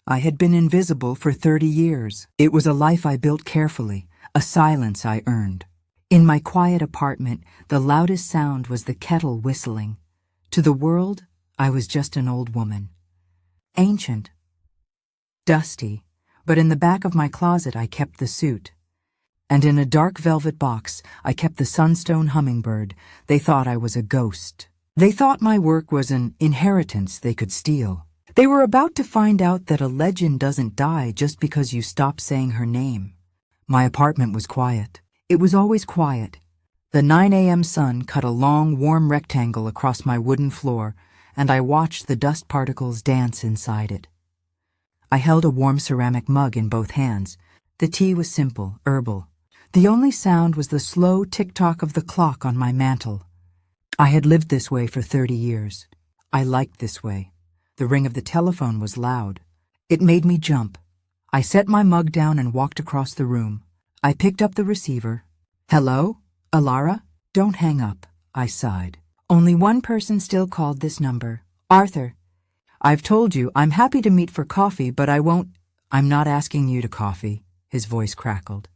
I had been invisible for 30 years. It was a life I built carefully, a silence I earned. In my quiet apartment, the loudest sound was the kettle whistling. To the world, I was just an old woman. Ancient. Dusty. But in the back of my closet I kept the suit. And in a dark velvet box I kept the sunstone hummingbird. They thought I was a ghost. They thought my work was an inheritance they could steal. They were about to find out that a legend doesn't die just because you stop saying her name. My apartment was quiet. It was always quiet. The 9 a.m. sun cut a long, warm rectangle across my wooden floor, and I watched the dust particles dance inside it. I held a warm ceramic mug in both hands. The tea was simple, herbal. The only sound was the slow tick-tock of the clock on my mantel. I had lived this way for 30 years. I liked this way. The ring of the telephone was loud. It made me jump. I set my mug down and walked across the room. I picked up the receiver. "Hello? Alara?" "Don't hang up," I sighed. "Only one person still called this number. Arthur." "I've told you, I'm happy to meet for coffee, but I won't—" "I'm not asking you to coffee," his voice crackled.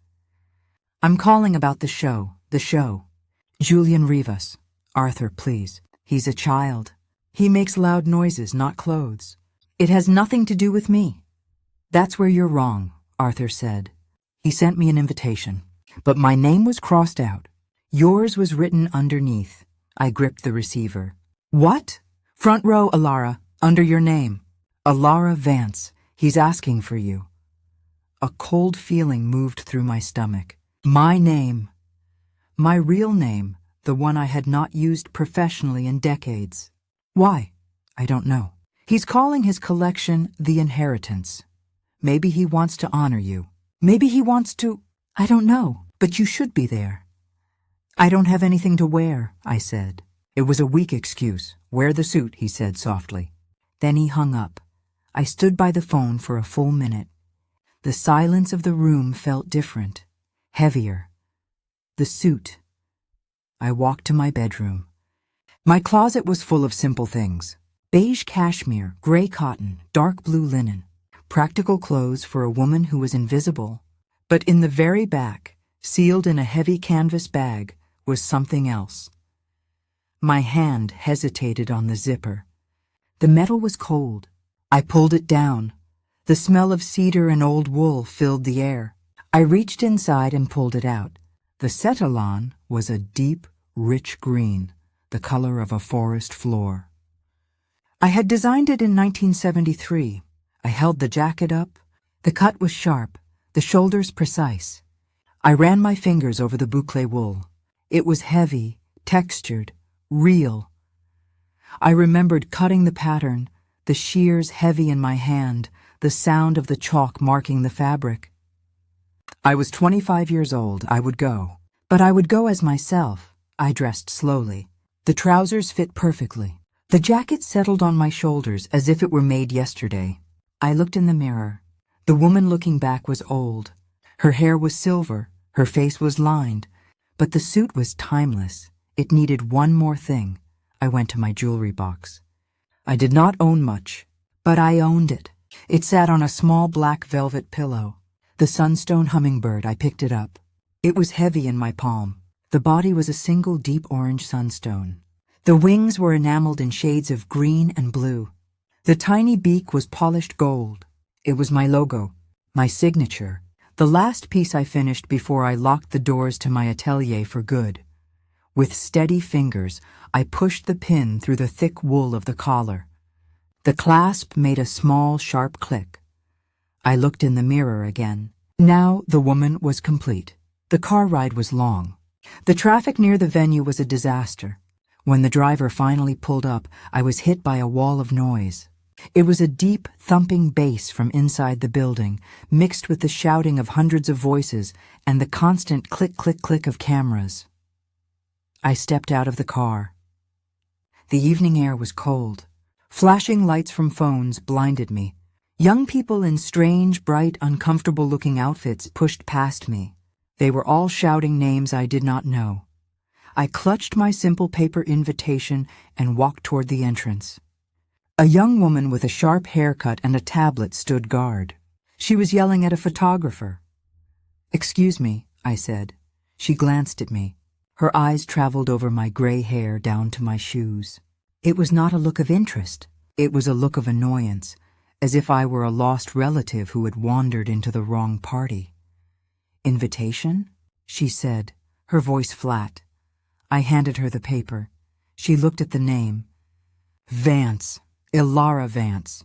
"I'm calling about the show. Julian Rivas. Arthur, please. He's a child. He makes loud noises, not clothes. It has nothing to do with me." "That's where you're wrong," Arthur said. He sent me an invitation, but my name was crossed out. Yours was written underneath. I gripped the receiver. "What?" "Front row, Alara. Under your name. Alara Vance. He's asking for you." A cold feeling moved through my stomach. My name. My real name, the one I had not used professionally in decades. Why? I don't know. He's calling his collection The Inheritance. Maybe he wants to honor you. Maybe he wants to... I don't know, but you should be there. "I don't have anything to wear," I said. It was a weak excuse. "Wear the suit," he said softly. Then he hung up. I stood by the phone for a full minute. The silence of the room felt different, heavier. The suit. I walked to my bedroom. My closet was full of simple things. Beige cashmere, gray cotton, dark blue linen. Practical clothes for a woman who was invisible. But in the very back, sealed in a heavy canvas bag, was something else. My hand hesitated on the zipper. The metal was cold. I pulled it down. The smell of cedar and old wool filled the air. I reached inside and pulled it out. The setalon was a deep, rich green, the color of a forest floor. I had designed it in 1973. I held the jacket up. The cut was sharp, the shoulders precise. I ran my fingers over the boucle wool. It was heavy, textured, real. I remembered cutting the pattern, the shears heavy in my hand, the sound of the chalk marking the fabric. I was 25 years old. I would go. But I would go as myself. I dressed slowly. The trousers fit perfectly. The jacket settled on my shoulders as if it were made yesterday. I looked in the mirror. The woman looking back was old. Her hair was silver. Her face was lined. But the suit was timeless. It needed one more thing. I went to my jewelry box. I did not own much, but I owned it. It sat on a small black velvet pillow. The sunstone hummingbird, I picked it up. It was heavy in my palm. The body was a single deep orange sunstone. The wings were enameled in shades of green and blue. The tiny beak was polished gold. It was my logo, my signature, the last piece I finished before I locked the doors to my atelier for good. With steady fingers, I pushed the pin through the thick wool of the collar. The clasp made a small, sharp click. I looked in the mirror again. Now the woman was complete. The car ride was long. The traffic near the venue was a disaster. When the driver finally pulled up, I was hit by a wall of noise. It was a deep, thumping bass from inside the building, mixed with the shouting of hundreds of voices and the constant click-click-click of cameras. I stepped out of the car. The evening air was cold. Flashing lights from phones blinded me. Young people in strange, bright, uncomfortable-looking outfits pushed past me. They were all shouting names I did not know. I clutched my simple paper invitation and walked toward the entrance. A young woman with a sharp haircut and a tablet stood guard. She was yelling at a photographer. "Excuse me," I said. She glanced at me. Her eyes traveled over my gray hair down to my shoes. It was not a look of interest. It was a look of annoyance, as if I were a lost relative who had wandered into the wrong party. "Invitation?" she said, her voice flat. I handed her the paper. She looked at the name. Vance. Ilara Vance.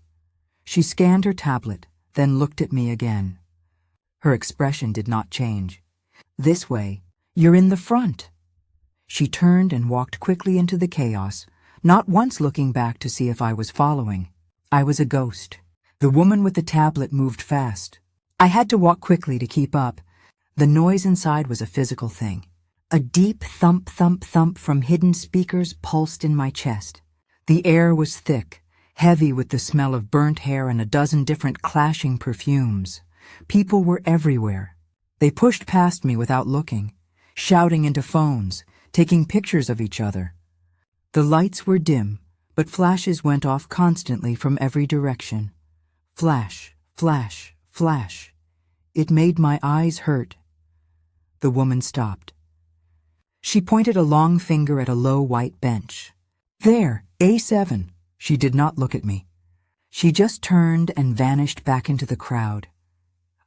She scanned her tablet, then looked at me again. Her expression did not change. "This way. You're in the front." She turned and walked quickly into the chaos, not once looking back to see if I was following. I was a ghost. The woman with the tablet moved fast. I had to walk quickly to keep up. The noise inside was a physical thing. A deep thump, thump, thump from hidden speakers pulsed in my chest. The air was thick, heavy with the smell of burnt hair and a dozen different clashing perfumes. People were everywhere. They pushed past me without looking, shouting into phones, taking pictures of each other. The lights were dim, but flashes went off constantly from every direction. Flash, flash, flash. It made my eyes hurt. The woman stopped. She pointed a long finger at a low white bench. "There, A7. She did not look at me. She just turned and vanished back into the crowd.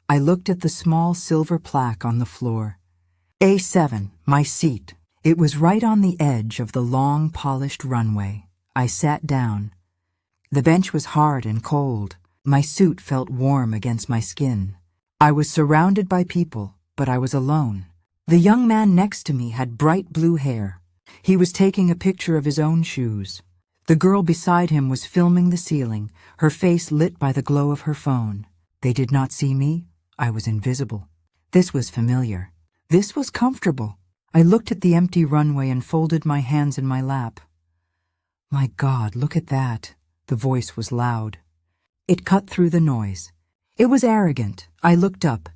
I looked at the small silver plaque on the floor. A7, my seat. It was right on the edge of the long, polished runway. I sat down. The bench was hard and cold. My suit felt warm against my skin. I was surrounded by people, but I was alone. The young man next to me had bright blue hair. He was taking a picture of his own shoes. The girl beside him was filming the ceiling, her face lit by the glow of her phone. They did not see me. I was invisible. This was familiar. This was comfortable. I looked at the empty runway and folded my hands in my lap. "My God, look at that." The voice was loud. It cut through the noise. It was arrogant. I looked up.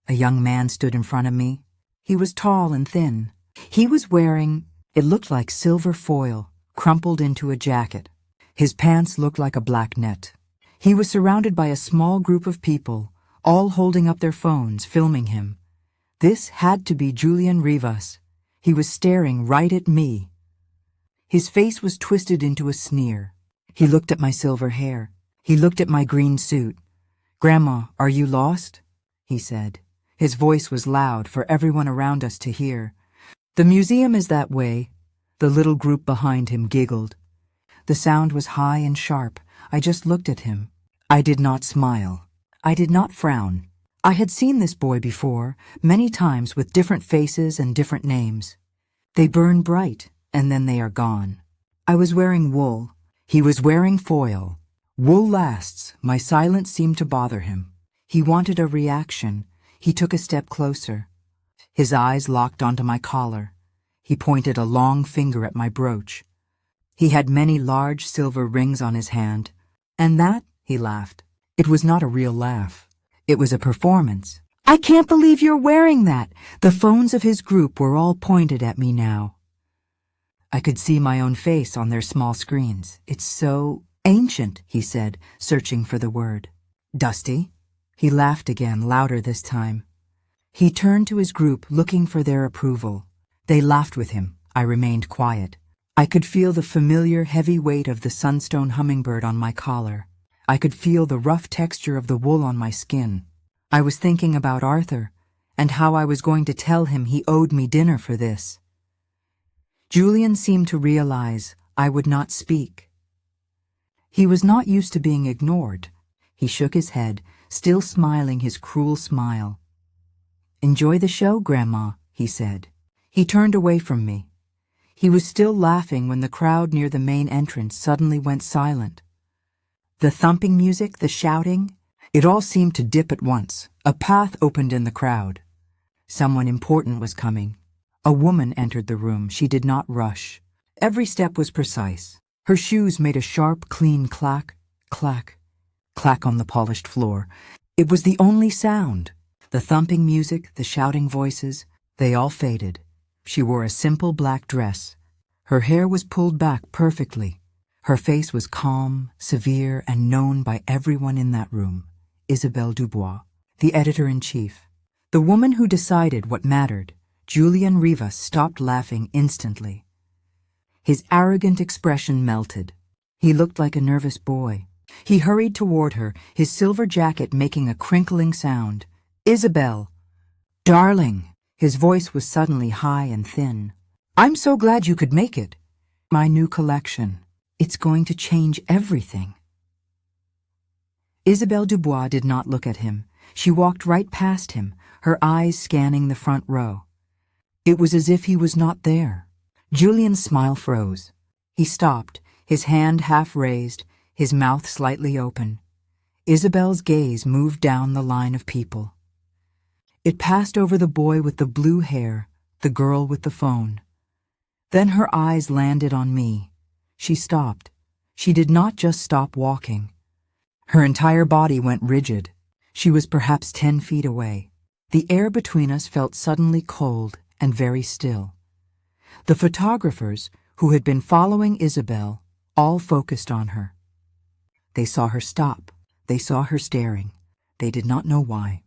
A young man stood in front of me. He was tall and thin. He was wearing, it looked like silver foil, crumpled into a jacket. His pants looked like a black net. He was surrounded by a small group of people, all holding up their phones, filming him. This had to be Julian Rivas. He was staring right at me. His face was twisted into a sneer. He looked at my silver hair. He looked at my green suit. "Grandma, are you lost?" he said. His voice was loud for everyone around us to hear. "The museum is that way." The little group behind him giggled. The sound was high and sharp. I just looked at him. I did not smile. I did not frown. I had seen this boy before, many times with different faces and different names. They burn bright, and then they are gone. I was wearing wool. He was wearing foil. Wool lasts. My silence seemed to bother him. He wanted a reaction. He took a step closer. His eyes locked onto my collar. He pointed a long finger at my brooch. He had many large silver rings on his hand. "And that?" he laughed. It was not a real laugh. It was a performance. "I can't believe you're wearing that." The phones of his group were all pointed at me now. I could see my own face on their small screens. "It's so ancient," he said, searching for the word. "Dusty?" He laughed again, louder this time. He turned to his group, looking for their approval. They laughed with him. I remained quiet. I could feel the familiar heavy weight of the sunstone hummingbird on my collar. I could feel the rough texture of the wool on my skin. I was thinking about Arthur, and how I was going to tell him he owed me dinner for this. Julian seemed to realize I would not speak. He was not used to being ignored. He shook his head, still smiling his cruel smile. "Enjoy the show, Grandma," he said. He turned away from me. He was still laughing when the crowd near the main entrance suddenly went silent. The thumping music, the shouting, it all seemed to dip at once. A path opened in the crowd. Someone important was coming. A woman entered the room. She did not rush. Every step was precise. Her shoes made a sharp, clean clack, clack, clack on the polished floor. It was the only sound. The thumping music, the shouting voices, they all faded. She wore a simple black dress. Her hair was pulled back perfectly. Her face was calm, severe, and known by everyone in that room. Isabelle Dubois, the editor-in-chief. The woman who decided what mattered. Julian Rivas stopped laughing instantly. His arrogant expression melted. He looked like a nervous boy. He hurried toward her, his silver jacket making a crinkling sound. "Isabelle! Darling!" His voice was suddenly high and thin. "I'm so glad you could make it. My new collection. It's going to change everything." Isabelle Dubois did not look at him. She walked right past him, her eyes scanning the front row. It was as if he was not there. Julian's smile froze. He stopped, his hand half raised, his mouth slightly open. Isabelle's gaze moved down the line of people. It passed over the boy with the blue hair, the girl with the phone. Then her eyes landed on me. She stopped. She did not just stop walking. Her entire body went rigid. She was perhaps 10 feet away. The air between us felt suddenly cold and very still. The photographers, who had been following Isabelle, all focused on her. They saw her stop. They saw her staring. They did not know why.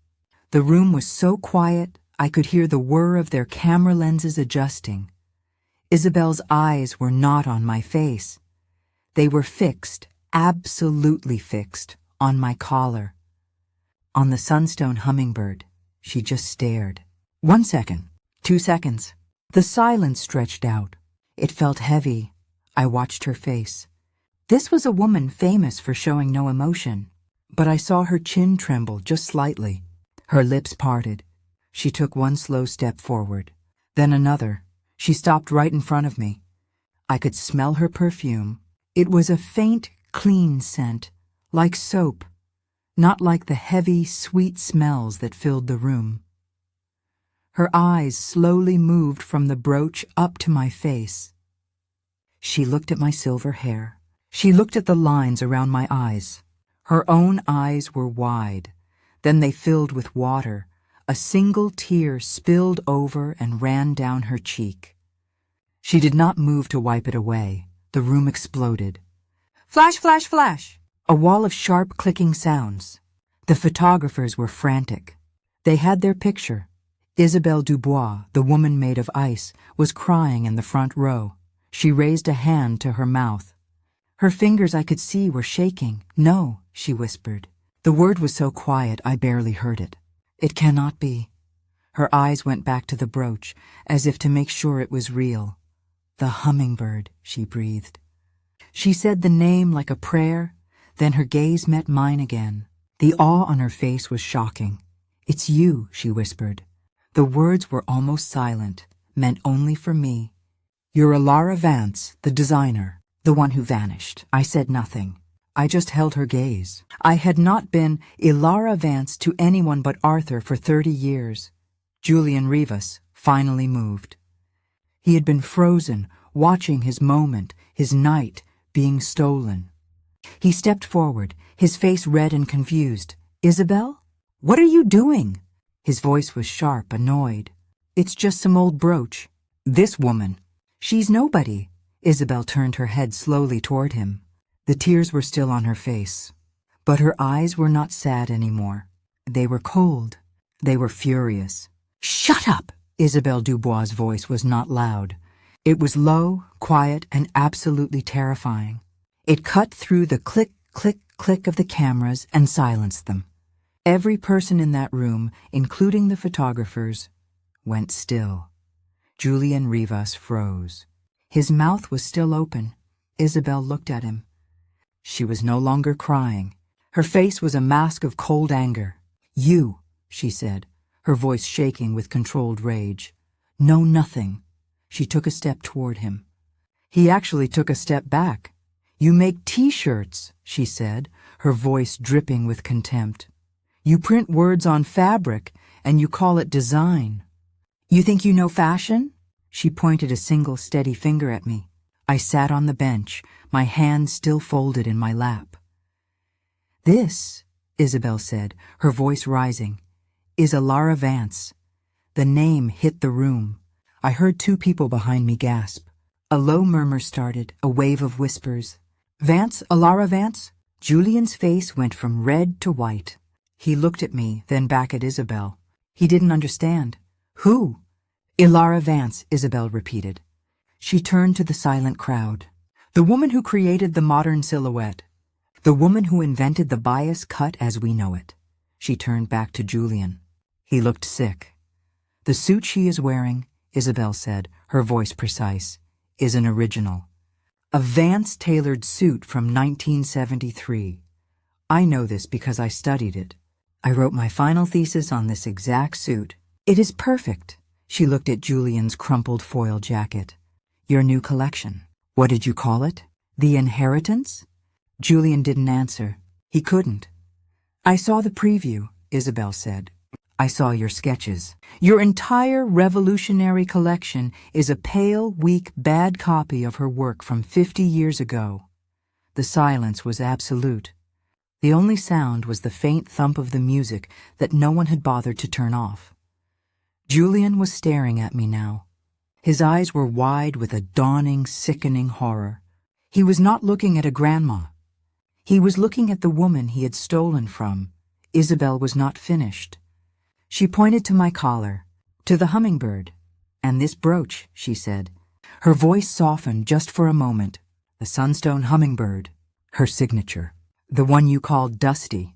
The room was so quiet, I could hear the whir of their camera lenses adjusting. Isabelle's eyes were not on my face. They were fixed, absolutely fixed, on my collar. On the sunstone hummingbird, she just stared. 1 second, 2 seconds. The silence stretched out. It felt heavy. I watched her face. This was a woman famous for showing no emotion, but I saw her chin tremble just slightly. Her lips parted. She took one slow step forward, then another. She stopped right in front of me. I could smell her perfume. It was a faint, clean scent, like soap, not like the heavy, sweet smells that filled the room. Her eyes slowly moved from the brooch up to my face. She looked at my silver hair. She looked at the lines around my eyes. Her own eyes were wide. Then they filled with water. A single tear spilled over and ran down her cheek. She did not move to wipe it away. The room exploded. Flash, flash, flash! A wall of sharp clicking sounds. The photographers were frantic. They had their picture. Isabelle Dubois, the woman made of ice, was crying in the front row. She raised a hand to her mouth. Her fingers, I could see, were shaking. "No," she whispered. The word was so quiet I barely heard it. "It cannot be." Her eyes went back to the brooch, as if to make sure it was real. "The hummingbird," she breathed. She said the name like a prayer, then her gaze met mine again. The awe on her face was shocking. "It's you," she whispered. The words were almost silent, meant only for me. "You're Alara Vance, the designer, the one who vanished." I said nothing. I just held her gaze. I had not been Alara Vance to anyone but Arthur for 30 years. Julian Rivas finally moved. He had been frozen, watching his moment, his night, being stolen. He stepped forward, his face red and confused. "Isabelle? What are you doing?" His voice was sharp, annoyed. "It's just some old brooch." "This woman." "She's nobody." Isabelle turned her head slowly toward him. The tears were still on her face, but her eyes were not sad anymore. They were cold. They were furious. "Shut up!" Isabelle Dubois' voice was not loud. It was low, quiet, and absolutely terrifying. It cut through the click, click, click of the cameras and silenced them. Every person in that room, including the photographers, went still. Julian Rivas froze. His mouth was still open. Isabelle looked at him. She was no longer crying. Her face was a mask of cold anger. "You," she said, her voice shaking with controlled rage. "Know nothing." She took a step toward him. He actually took a step back. "You make T-shirts," she said, her voice dripping with contempt. "You print words on fabric, and you call it design. You think you know fashion?" She pointed a single steady finger at me. I sat on the bench, my hands still folded in my lap. "This," Isabelle said, her voice rising, "is Alara Vance." The name hit the room. I heard 2 people behind me gasp. A low murmur started, a wave of whispers. Vance, Ilara Vance? Julian's face went from red to white. He looked at me, then back at Isabel. He didn't understand. Who? Ilara Vance, Isabel repeated. She turned to the silent crowd. The woman who created the modern silhouette. The woman who invented the bias cut as we know it. She turned back to Julian. He looked sick. The suit she is wearing, Isabel said, her voice precise, is an original. A Vance-tailored suit from 1973. I know this because I studied it. I wrote my final thesis on this exact suit. It is perfect. She looked at Julian's crumpled foil jacket. Your new collection. What did you call it? The Inheritance? Julian didn't answer. He couldn't. I saw the preview, Isabel said. I saw your sketches. Your entire revolutionary collection is a pale, weak, bad copy of her work from 50 years ago. The silence was absolute. The only sound was the faint thump of the music that no one had bothered to turn off. Julian was staring at me now. His eyes were wide with a dawning, sickening horror. He was not looking at a grandma. He was looking at the woman he had stolen from. Isabel was not finished. She pointed to my collar, to the hummingbird. And this brooch, she said. Her voice softened just for a moment. The sunstone hummingbird, her signature. The one you called Dusty.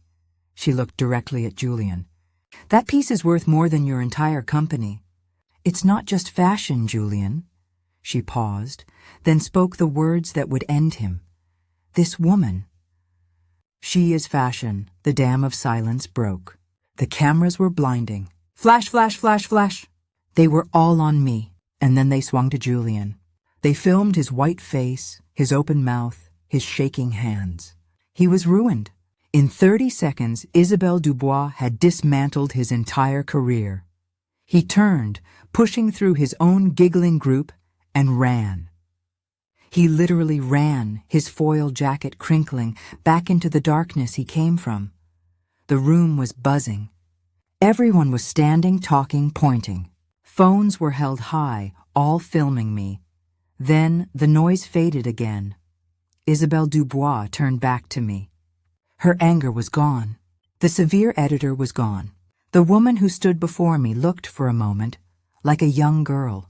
She looked directly at Julian. That piece is worth more than your entire company. It's not just fashion, Julian. She paused, then spoke the words that would end him. This woman. She is fashion. The dam of silence broke. The cameras were blinding. Flash, flash, flash, flash. They were all on me, and then they swung to Julian. They filmed his white face, his open mouth, his shaking hands. He was ruined. In 30 seconds, Isabelle Dubois had dismantled his entire career. He turned, pushing through his own giggling group, and ran. He literally ran, his foil jacket crinkling, back into the darkness he came from. The room was buzzing. Everyone was standing, talking, pointing. Phones were held high, all filming me. Then the noise faded again. Isabelle Dubois turned back to me. Her anger was gone. The severe editor was gone. The woman who stood before me looked for a moment like a young girl.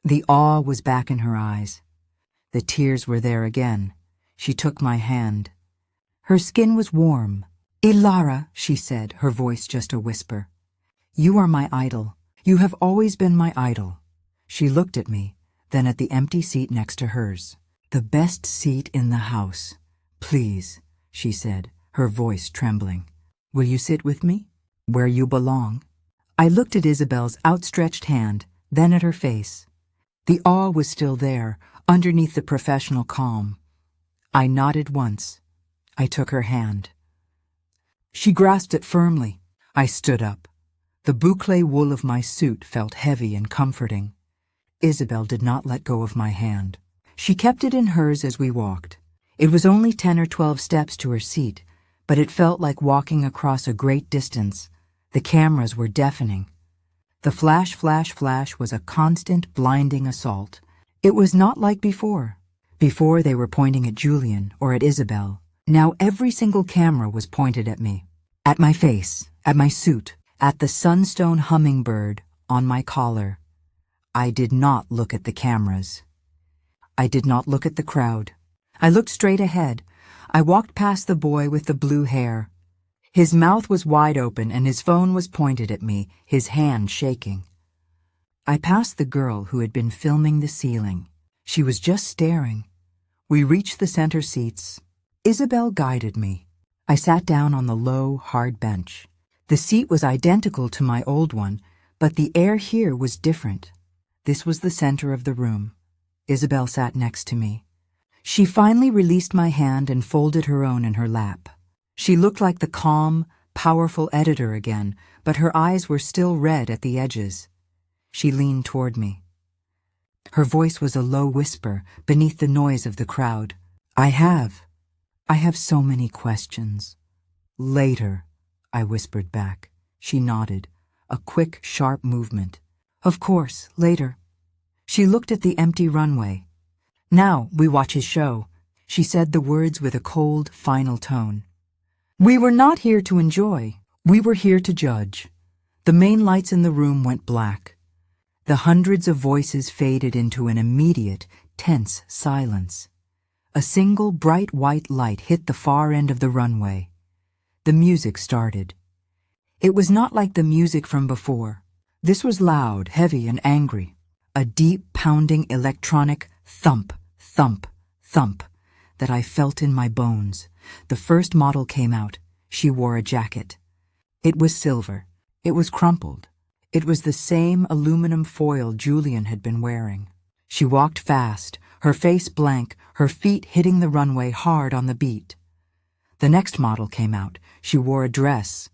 The awe was back in her eyes. The tears were there again. She took my hand. Her skin was warm. Ilara, she said, her voice just a whisper. You are my idol. You have always been my idol. She looked at me, then at the empty seat next to hers. The best seat in the house. Please, she said, her voice trembling. Will you sit with me? Where you belong. I looked at Isabel's outstretched hand, then at her face. The awe was still there, underneath the professional calm. I nodded once. I took her hand. She grasped it firmly. I stood up. The boucle wool of my suit felt heavy and comforting. Isabel did not let go of my hand. She kept it in hers as we walked. It was only 10 or 12 steps to her seat, but it felt like walking across a great distance. The cameras were deafening. The flash, flash, flash was a constant, blinding assault. It was not like before. Before they were pointing at Julian or at Isabel. Now every single camera was pointed at me. At my face, at my suit, at the sunstone hummingbird on my collar. I did not look at the cameras. I did not look at the crowd. I looked straight ahead. I walked past the boy with the blue hair. His mouth was wide open and his phone was pointed at me, his hand shaking. I passed the girl who had been filming the ceiling. She was just staring. We reached the center seats. Isabel guided me. I sat down on the low, hard bench. The seat was identical to my old one, but the air here was different. This was the center of the room. Isabel sat next to me. She finally released my hand and folded her own in her lap. She looked like the calm, powerful editor again, but her eyes were still red at the edges. She leaned toward me. Her voice was a low whisper beneath the noise of the crowd. I have so many questions. Later, I whispered back. She nodded, a quick, sharp movement. Of course, later. She looked at the empty runway. Now we watch his show. She said the words with a cold, final tone. We were not here to enjoy. We were here to judge. The main lights in the room went black. The hundreds of voices faded into an immediate, tense silence. A single bright white light hit the far end of the runway. The music started. It was not like the music from before. This was loud, heavy, and angry. A deep, pounding electronic thump, thump, thump that I felt in my bones. The first model came out. She wore a jacket. It was silver. It was crumpled. It was the same aluminum foil Julian had been wearing. She walked fast, her face blank, her feet hitting the runway hard on the beat. The next model came out. She wore a dress.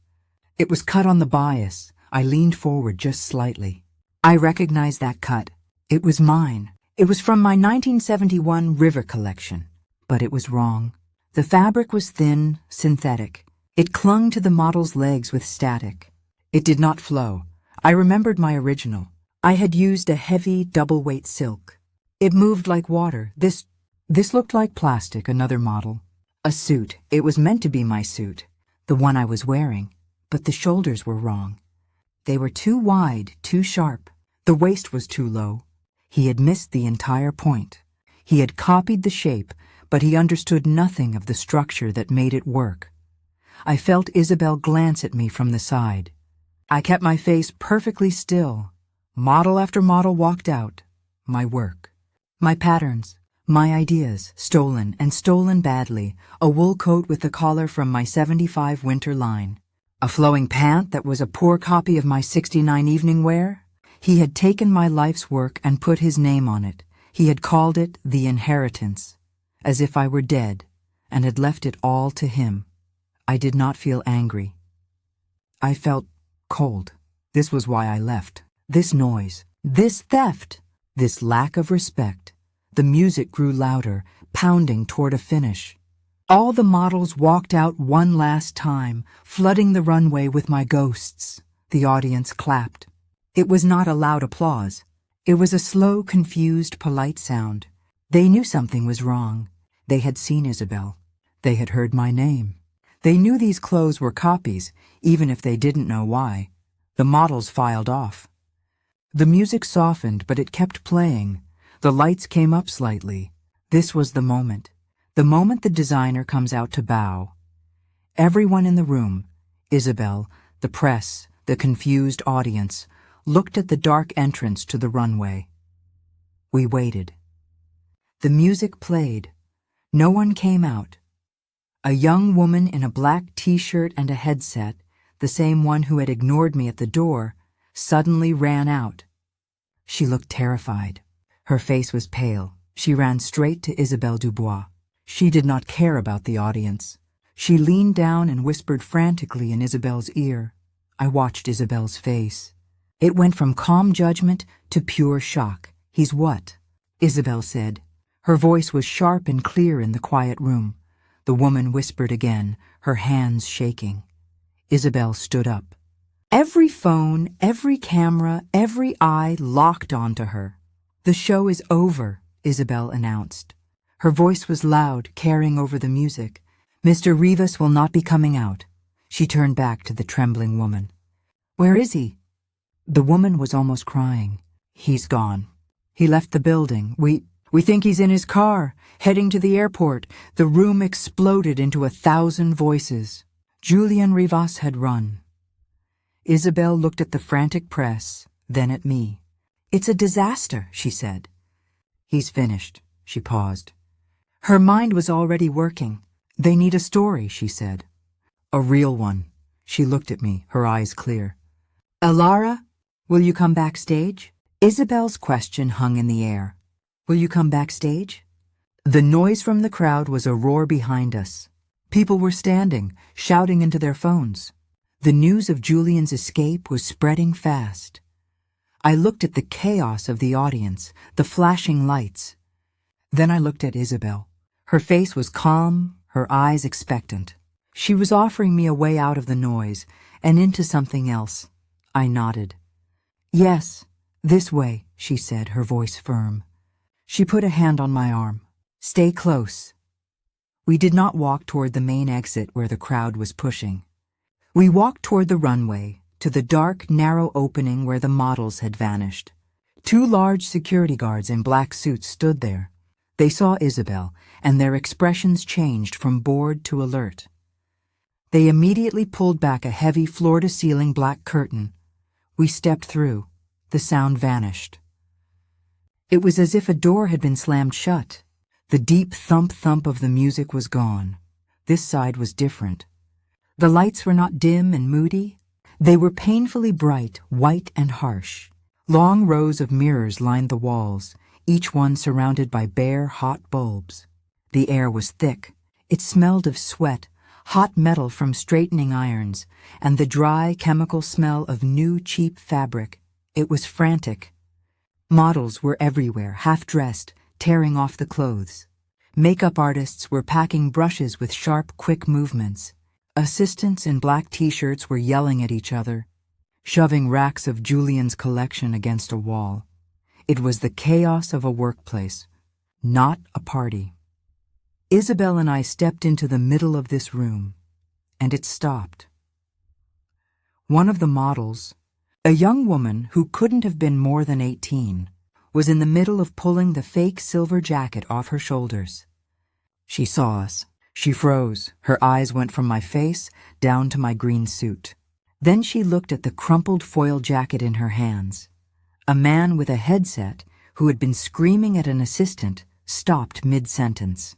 It was cut on the bias. I leaned forward just slightly. I recognized that cut. It was mine. It was from my 1971 River collection. But it was wrong. The fabric was thin, synthetic. It clung to the model's legs with static. It did not flow. I remembered my original. I had used a heavy, double-weight silk. It moved like water. This looked like plastic, another model. A suit. It was meant to be my suit, the one I was wearing. But the shoulders were wrong. They were too wide, too sharp. The waist was too low. He had missed the entire point. He had copied the shape, but he understood nothing of the structure that made it work. I felt Isabel glance at me from the side. I kept my face perfectly still. Model after model walked out. My work. My patterns. My ideas, stolen, and stolen badly. A wool coat with the collar from my 75 winter line. A flowing pant that was a poor copy of my 69 evening wear. He had taken my life's work and put his name on it. He had called it the inheritance, as if I were dead, and had left it all to him. I did not feel angry. I felt cold. This was why I left. This noise, this theft, this lack of respect. The music grew louder, pounding toward a finish. All the models walked out one last time, flooding the runway with my ghosts. The audience clapped. It was not a loud applause. It was a slow, confused, polite sound. They knew something was wrong. They had seen Isabel. They had heard my name. They knew these clothes were copies, even if they didn't know why. The models filed off. The music softened, but it kept playing. The lights came up slightly. This was the moment the designer comes out to bow. Everyone in the room, Isabel, the press, the confused audience, looked at the dark entrance to the runway. We waited. The music played. No one came out. A young woman in a black t-shirt and a headset, the same one who had ignored me at the door, suddenly ran out. She looked terrified. Her face was pale. She ran straight to Isabelle Dubois. She did not care about the audience. She leaned down and whispered frantically in Isabelle's ear. I watched Isabelle's face. It went from calm judgment to pure shock. He's what? Isabelle said. Her voice was sharp and clear in the quiet room. The woman whispered again, her hands shaking. Isabelle stood up. Every phone, every camera, every eye locked onto her. The show is over, Isabelle announced. Her voice was loud, carrying over the music. Mr. Rivas will not be coming out. She turned back to the trembling woman. Where is he? The woman was almost crying. He's gone. He left the building. We think he's in his car, heading to the airport. The room exploded into 1,000 voices. Julian Rivas had run. Isabelle looked at the frantic press, then at me. It's a disaster, she said. He's finished. She paused. Her mind was already working. They need a story, she said. A real one. She looked at me, her eyes clear. Alara, will you come backstage? Isabelle's question hung in the air. Will you come backstage? The noise from the crowd was a roar behind us. People were standing, shouting into their phones. The news of Julian's escape was spreading fast. I looked at the chaos of the audience, the flashing lights. Then I looked at Isabelle. Her face was calm, her eyes expectant. She was offering me a way out of the noise and into something else. I nodded. Yes, this way, she said, her voice firm. She put a hand on my arm. Stay close. We did not walk toward the main exit where the crowd was pushing. We walked toward the runway, to the dark, narrow opening where the models had vanished. 2 large security guards in black suits stood there. They saw Isabel, and their expressions changed from bored to alert. They immediately pulled back a heavy floor-to-ceiling black curtain. We stepped through. The sound vanished. It was as if a door had been slammed shut. The deep thump-thump of the music was gone. This side was different. The lights were not dim and moody. They were painfully bright, white and harsh. Long rows of mirrors lined the walls, each one surrounded by bare, hot bulbs. The air was thick. It smelled of sweat, hot metal from straightening irons, and the dry, chemical smell of new, cheap fabric. It was frantic. Models were everywhere, half-dressed, tearing off the clothes. Makeup artists were packing brushes with sharp, quick movements. Assistants in black t-shirts were yelling at each other, shoving racks of Julian's collection against a wall. It was the chaos of a workplace, not a party. Isabel and I stepped into the middle of this room, and it stopped. One of the models, a young woman who couldn't have been more than 18, was in the middle of pulling the fake silver jacket off her shoulders. She saw us. She froze. Her eyes went from my face down to my green suit. Then she looked at the crumpled foil jacket in her hands. A man with a headset, who had been screaming at an assistant, stopped mid-sentence.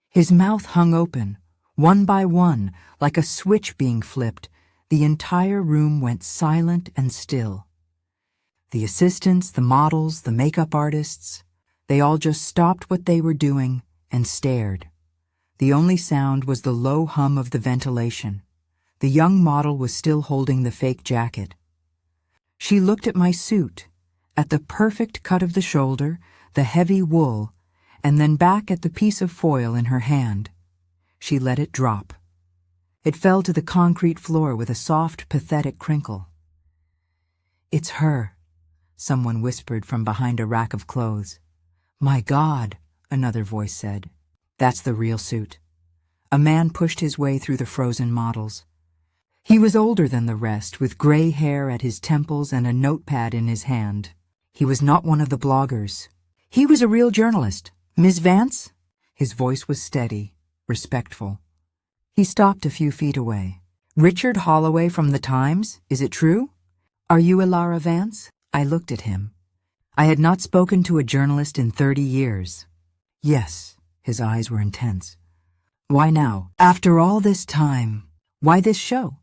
His mouth hung open, one by one, like a switch being flipped. The entire room went silent and still. The assistants, the models, the makeup artists, they all just stopped what they were doing and stared. The only sound was the low hum of the ventilation. The young model was still holding the fake jacket. She looked at my suit, at the perfect cut of the shoulder, the heavy wool, and then back at the piece of foil in her hand. She let it drop. It fell to the concrete floor with a soft, pathetic crinkle. "It's her," someone whispered from behind a rack of clothes. "My God," another voice said. "That's the real suit." A man pushed his way through the frozen models. He was older than the rest, with gray hair at his temples and a notepad in his hand. He was not one of the bloggers. He was a real journalist. "Miss Vance?" His voice was steady, respectful. He stopped a few feet away. "Richard Holloway from the Times, is it true? Are you Ilara Vance?" I looked at him. I had not spoken to a journalist in 30 years. "Yes." His eyes were intense. "Why now? After all this time? Why this show?"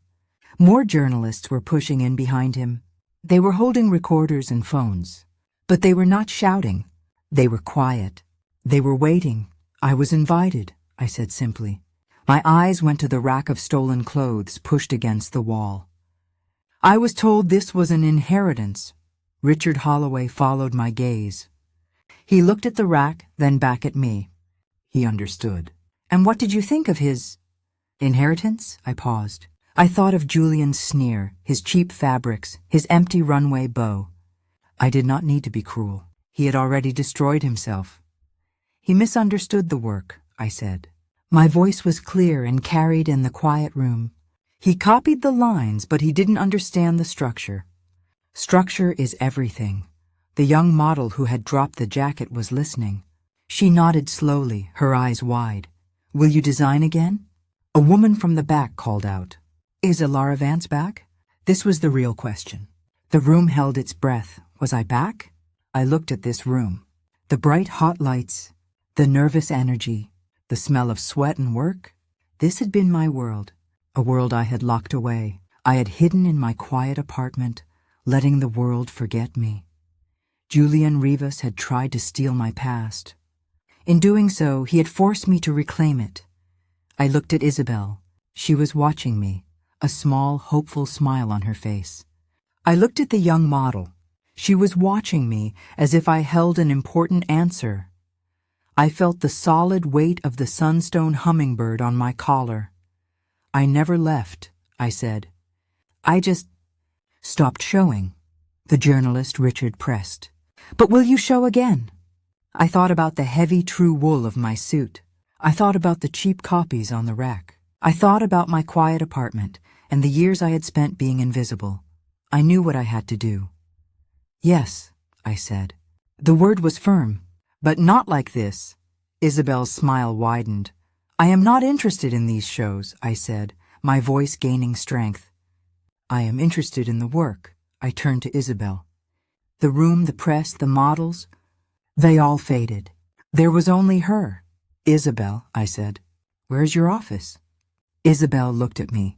More journalists were pushing in behind him. They were holding recorders and phones. But they were not shouting. They were quiet. They were waiting. "I was invited," I said simply. My eyes went to the rack of stolen clothes pushed against the wall. "I was told this was an inheritance." Richard Holloway followed my gaze. He looked at the rack, then back at me. He understood. "And what did you think of his inheritance?" I paused. I thought of Julian's sneer, his cheap fabrics, his empty runway bow. I did not need to be cruel. He had already destroyed himself. "He misunderstood the work," I said. My voice was clear and carried in the quiet room. "He copied the lines, but he didn't understand the structure. Structure is everything." The young model who had dropped the jacket was listening. She nodded slowly, her eyes wide. "Will you design again?" A woman from the back called out. "Is Ilara Vance back?" This was the real question. The room held its breath. Was I back? I looked at this room. The bright hot lights, the nervous energy, the smell of sweat and work. This had been my world, a world I had locked away. I had hidden in my quiet apartment, letting the world forget me. Julian Rivas had tried to steal my past. In doing so, he had forced me to reclaim it. I looked at Isabel. She was watching me, a small, hopeful smile on her face. I looked at the young model. She was watching me as if I held an important answer. I felt the solid weight of the sunstone hummingbird on my collar. "I never left," I said. "I just stopped showing." The journalist Richard pressed. "But will you show again?" I thought about the heavy true wool of my suit. I thought about the cheap copies on the rack. I thought about my quiet apartment and the years I had spent being invisible. I knew what I had to do. Yes, I said. The word was firm, but not like this. Isabel's smile widened. I am not interested in these shows, I said, my voice gaining strength. I am interested in the work. I turned to Isabel. The room, the press, the models, they all faded. There was only her. Isabel, I said, where's your office? Isabel looked at me.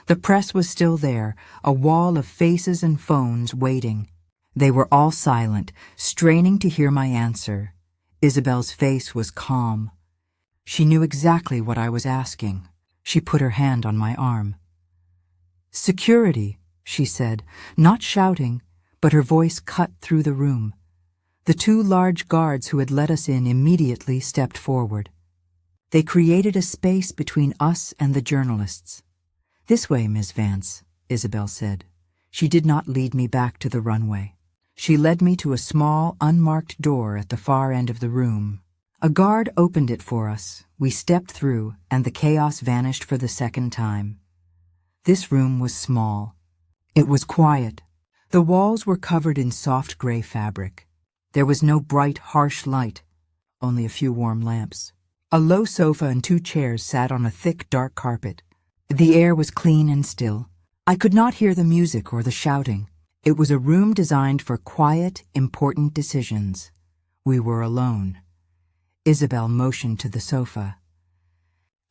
The press was still there, a wall of faces and phones waiting. They were all silent, straining to hear my answer. Isabel's face was calm. She knew exactly what I was asking. She put her hand on my arm. Security, she said, not shouting, but her voice cut through the room. The two large guards who had let us in immediately stepped forward. They created a space between us and the journalists. This way, Miss Vance, Isabel said. She did not lead me back to the runway. She led me to a small, unmarked door at the far end of the room. A guard opened it for us. We stepped through, and the chaos vanished for the second time. This room was small. It was quiet. The walls were covered in soft gray fabric. There was no bright, harsh light, only a few warm lamps. A low sofa and two chairs sat on a thick, dark carpet. The air was clean and still. I could not hear the music or the shouting. It was a room designed for quiet, important decisions. We were alone. Isabel motioned to the sofa.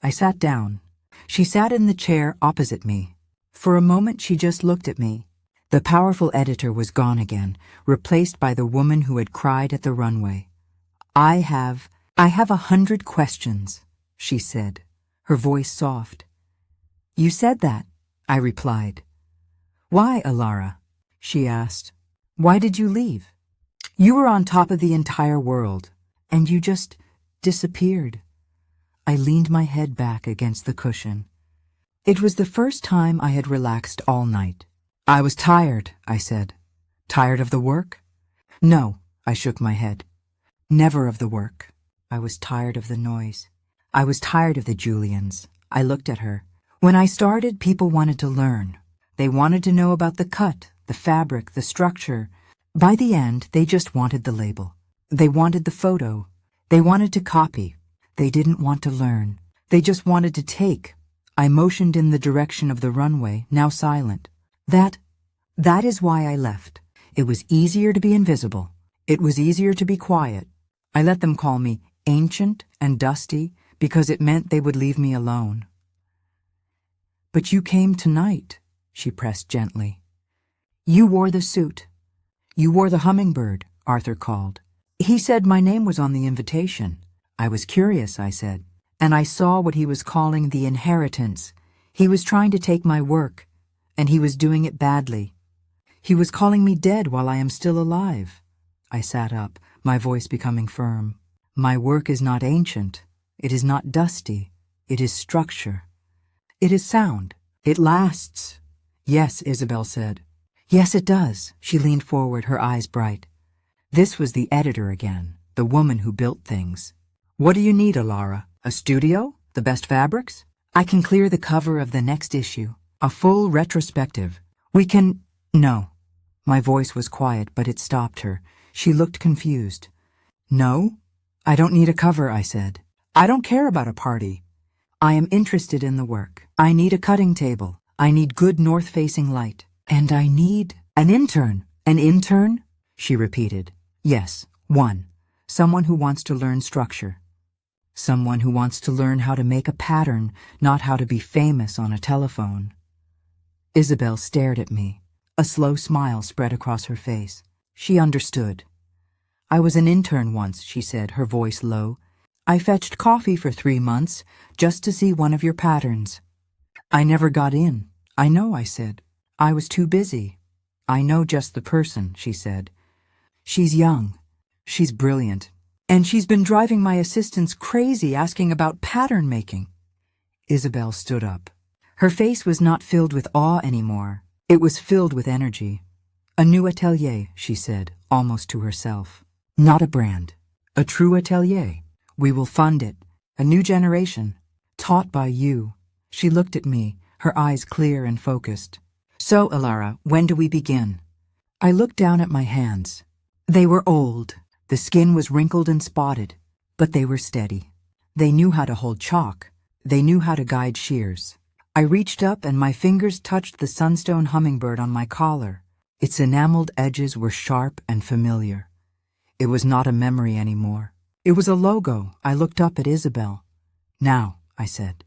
I sat down. She sat in the chair opposite me. For a moment she just looked at me. The powerful editor was gone again, replaced by the woman who had cried at the runway. I have 100 questions, she said, her voice soft. You said that, I replied. Why, Alara? She asked. Why did you leave? You were on top of the entire world, and you just disappeared. I leaned my head back against the cushion. It was the first time I had relaxed all night. I was tired, I said. Tired of the work? No, I shook my head. Never of the work. I was tired of the noise. I was tired of the Julians. I looked at her. When I started, people wanted to learn. They wanted to know about the cut, the fabric, the structure. By the end, they just wanted the label. They wanted the photo. They wanted to copy. They didn't want to learn. They just wanted to take. I motioned in the direction of the runway, now silent. That is why I left. It was easier to be invisible. It was easier to be quiet. I let them call me ancient and dusty because it meant they would leave me alone. But you came tonight, she pressed gently. You wore the suit. You wore the hummingbird, Arthur called. He said my name was on the invitation. I was curious, I said, and I saw what he was calling the inheritance. He was trying to take my work, and he was doing it badly. He was calling me dead while I am still alive. I sat up, my voice becoming firm. My work is not ancient. It is not dusty. It is structure. It is sound. It lasts. Yes, Isabel said. Yes, it does. She leaned forward, her eyes bright. This was the editor again, the woman who built things. What do you need, Alara? A studio? The best fabrics? I can clear the cover of the next issue. A full retrospective. We can... No. My voice was quiet, but it stopped her. She looked confused. No? I don't need a cover, I said. I don't care about a party. I am interested in the work. I need a cutting table. I need good north-facing light. And I need an intern. An intern? She repeated. Yes, one. Someone who wants to learn structure. Someone who wants to learn how to make a pattern, not how to be famous on a telephone. Isabel stared at me. A slow smile spread across her face. She understood. I was an intern once, she said, her voice low. I fetched coffee for 3 months just to see one of your patterns. I never got in. I know, I said. I was too busy. I know just the person, she said. She's young. She's brilliant. And she's been driving my assistants crazy asking about pattern making. Isabel stood up. Her face was not filled with awe anymore. It was filled with energy. A new atelier, she said, almost to herself. Not a brand. A true atelier. We will fund it. A new generation, taught by you. She looked at me, her eyes clear and focused. So, Ilara, when do we begin? I looked down at my hands. They were old. The skin was wrinkled and spotted, but they were steady. They knew how to hold chalk. They knew how to guide shears. I reached up and my fingers touched the sunstone hummingbird on my collar. Its enameled edges were sharp and familiar. It was not a memory anymore. It was a logo. I looked up at Isabel. Now, I said.